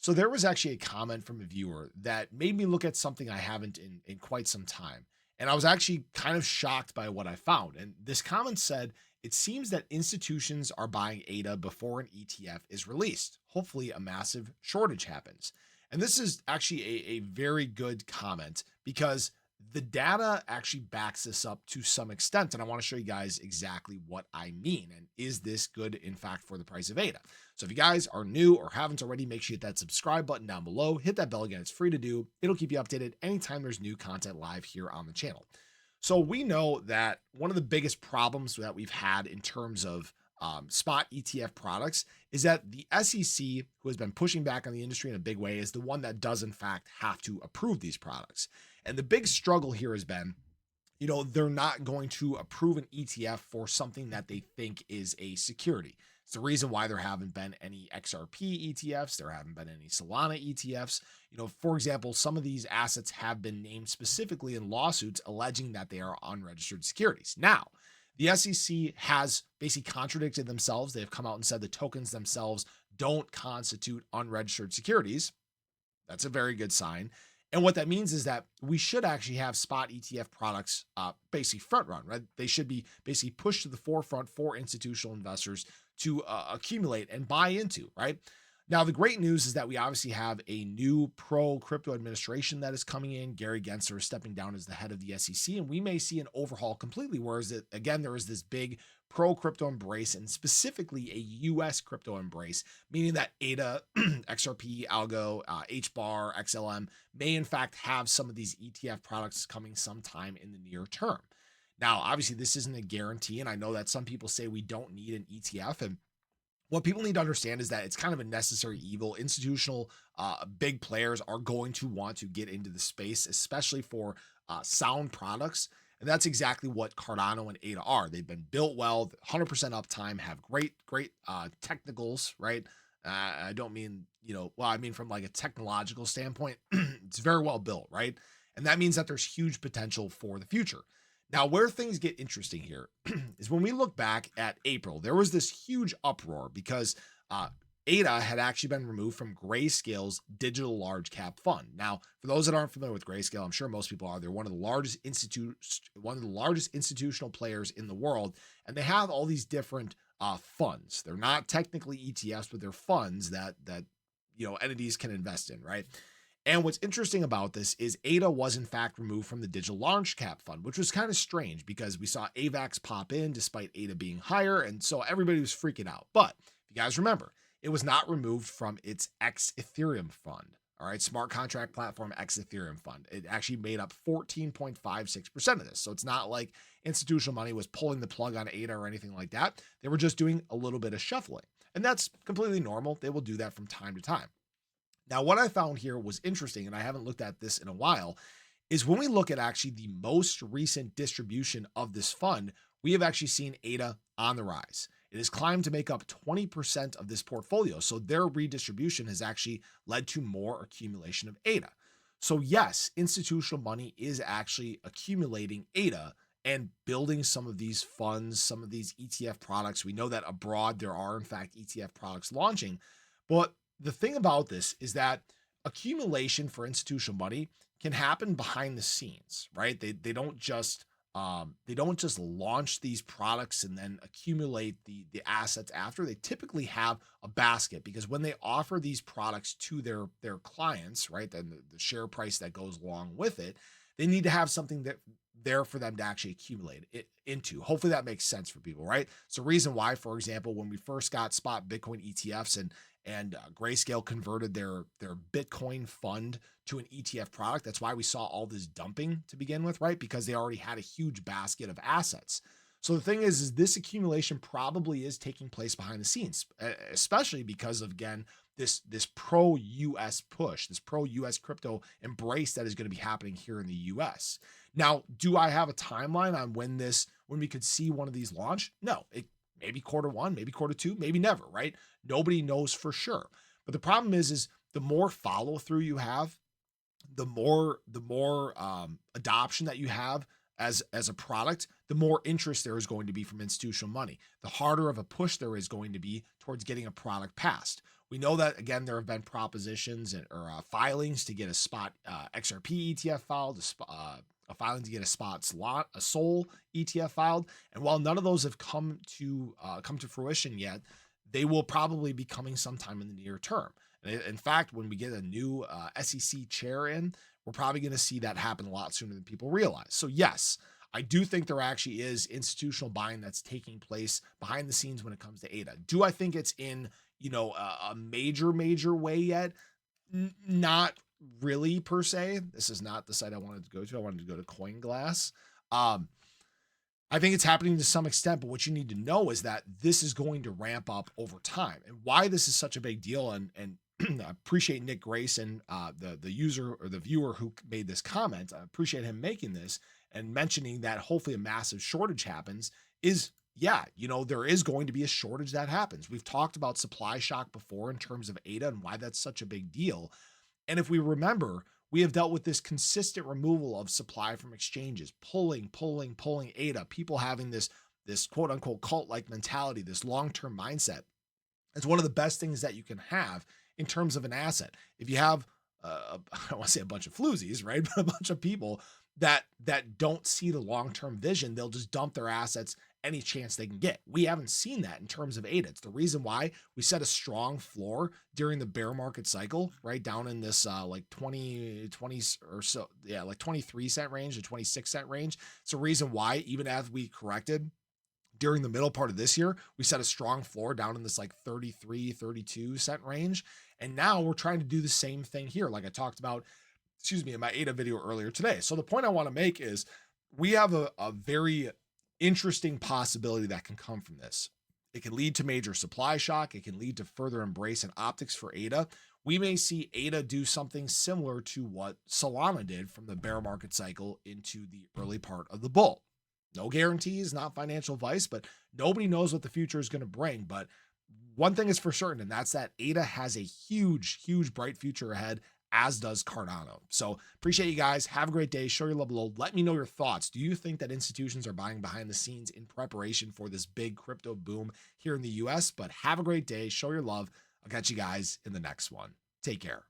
So there was actually a comment from a viewer that made me look at something I haven't in quite some time. And I was actually kind of shocked by what I found. And this comment said, it seems that institutions are buying ADA before an ETF is released. Hopefully, a massive shortage happens. And this is actually a very good comment because the data actually backs this up to some extent. And I want to show you guys exactly what I mean. And is this good, in fact, for the price of ADA? So if you guys are new or haven't already, make sure you hit that subscribe button down below. Hit that bell again. It's free to do. It'll keep you updated anytime there's new content live here on the channel. So we know that one of the biggest problems that we've had in terms of spot ETF products is that the SEC, who has been pushing back on the industry in a big way, is the one that does in fact have to approve these products. And the big struggle here has been, they're not going to approve an ETF for something that they think is a security. It's the reason why there haven't been any XRP ETFs. There haven't been any Solana ETFs. For example, some of these assets have been named specifically in lawsuits alleging that they are unregistered securities. Now, the SEC has basically contradicted themselves. They have come out and said the tokens themselves don't constitute unregistered securities. That's a very good sign. And what that means is that we should actually have spot ETF products basically front run, right? They should be basically pushed to the forefront for institutional investors to accumulate and buy into, right? Now, the great news is that we obviously have a new pro crypto administration that is coming in. Gary Gensler is stepping down as the head of the SEC, and we may see an overhaul completely. Whereas, again, there is this big pro crypto embrace and specifically a US crypto embrace, meaning that ADA, XRP, Algo, HBAR, XLM may in fact have some of these ETF products coming sometime in the near term. Now, obviously, this isn't a guarantee, and I know that some people say we don't need an ETF, and what people need to understand is that it's kind of a necessary evil. Institutional big players are going to want to get into the space, especially for sound products. And that's exactly what Cardano and ADA are. They've been built well, 100% uptime, have great technicals, right? I don't mean, I mean from like a technological standpoint, it's very well built, right? And that means that there's huge potential for the future. Now, where things get interesting here is when we look back at April, there was this huge uproar because ADA had actually been removed from Grayscale's digital large cap fund. Now, for those that aren't familiar with Grayscale, I'm sure most people are. They're one of the largest institutional players in the world, and they have all these different funds. They're not technically ETFs, but they're funds that entities can invest in, right? And what's interesting about this is ADA was in fact removed from the digital large cap fund, which was kind of strange because we saw AVAX pop in despite ADA being higher. And so everybody was freaking out. But if you guys remember, it was not removed from its X Ethereum fund. All right. Smart contract platform X Ethereum fund. It actually made up 14.56% of this. So it's not like institutional money was pulling the plug on ADA or anything like that. They were just doing a little bit of shuffling. And that's completely normal. They will do that from time to time. Now, what I found here was interesting, and I haven't looked at this in a while, is when we look at actually the most recent distribution of this fund, we have actually seen ADA on the rise. It has climbed to make up 20% of this portfolio. So their redistribution has actually led to more accumulation of ADA. So yes, institutional money is actually accumulating ADA and building some of these funds, some of these ETF products. We know that abroad there are in fact ETF products launching, but the thing about this is that accumulation for institutional money can happen behind the scenes, right? They don't just launch these products and then accumulate the assets after. They typically have a basket because when they offer these products to their clients, right, then the share price that goes along with it, they need to have something that there for them to actually accumulate it into. Hopefully that makes sense for people, right? It's the reason why, for example, when we first got spot Bitcoin ETFs and Grayscale converted their Bitcoin fund to an ETF product. That's why we saw all this dumping to begin with, right? Because they already had a huge basket of assets. So the thing is this accumulation probably is taking place behind the scenes, especially because of, again, this pro-US push, this pro-US crypto embrace that is going to be happening here in the US. Now, do I have a timeline on when we could see one of these launch? No, maybe Q1, maybe Q2, maybe never, right? Nobody knows for sure. But the problem is the more follow through you have, the more adoption that you have as a product, the more interest there is going to be from institutional money. The harder of a push there is going to be towards getting a product passed. We know that, again, there have been propositions or filings to get a spot XRP ETF filed, a filing to get a spot slot, a Sol ETF filed. And while none of those have come to fruition yet, they will probably be coming sometime in the near term. And in fact, when we get a new SEC chair in, we're probably going to see that happen a lot sooner than people realize. So yes, I do think there actually is institutional buying that's taking place behind the scenes when it comes to ADA. Do I think it's in, a major way yet? Not really per se. This is not the site I wanted to go to. I wanted to go to CoinGlass. I think it's happening to some extent, but what you need to know is that this is going to ramp up over time. And why this is such a big deal, and I appreciate Nick Grayson, the user or the viewer who made this comment. I appreciate him making this and mentioning that hopefully a massive shortage happens. Is, yeah, there is going to be a shortage that happens. We've talked about supply shock before in terms of ADA and why that's such a big deal. And if we remember, we have dealt with this consistent removal of supply from exchanges, pulling ADA, people having this quote unquote cult-like mentality, this long-term mindset. It's one of the best things that you can have in terms of an asset. If you have, I don't want to say a bunch of floozies, right? But a bunch of people that don't see the long-term vision, they'll just dump their assets any chance they can get. We haven't seen that in terms of ADA. It's the reason why we set a strong floor during the bear market cycle, right down in this like 20 or so, yeah, like 23-cent range, the 26-cent range. It's a reason why, even as we corrected during the middle part of this year, we set a strong floor down in this like 33, 32-cent range. And now we're trying to do the same thing here, like I talked about, in my ADA video earlier today. So the point I want to make is we have a very interesting possibility that can come from this. It can lead to major supply shock. It can lead to further embrace and optics for ADA. We may see ADA do something similar to what Solana did from the bear market cycle into the early part of the bull. No guarantees, not financial advice, but nobody knows what the future is going to bring. But one thing is for certain, and that's that ADA has a huge bright future ahead, as does Cardano. So appreciate you guys. Have a great day. Show your love below. Let me know your thoughts. Do you think that institutions are buying behind the scenes in preparation for this big crypto boom here in the US? But have a great day. Show your love. I'll catch you guys in the next one. Take care.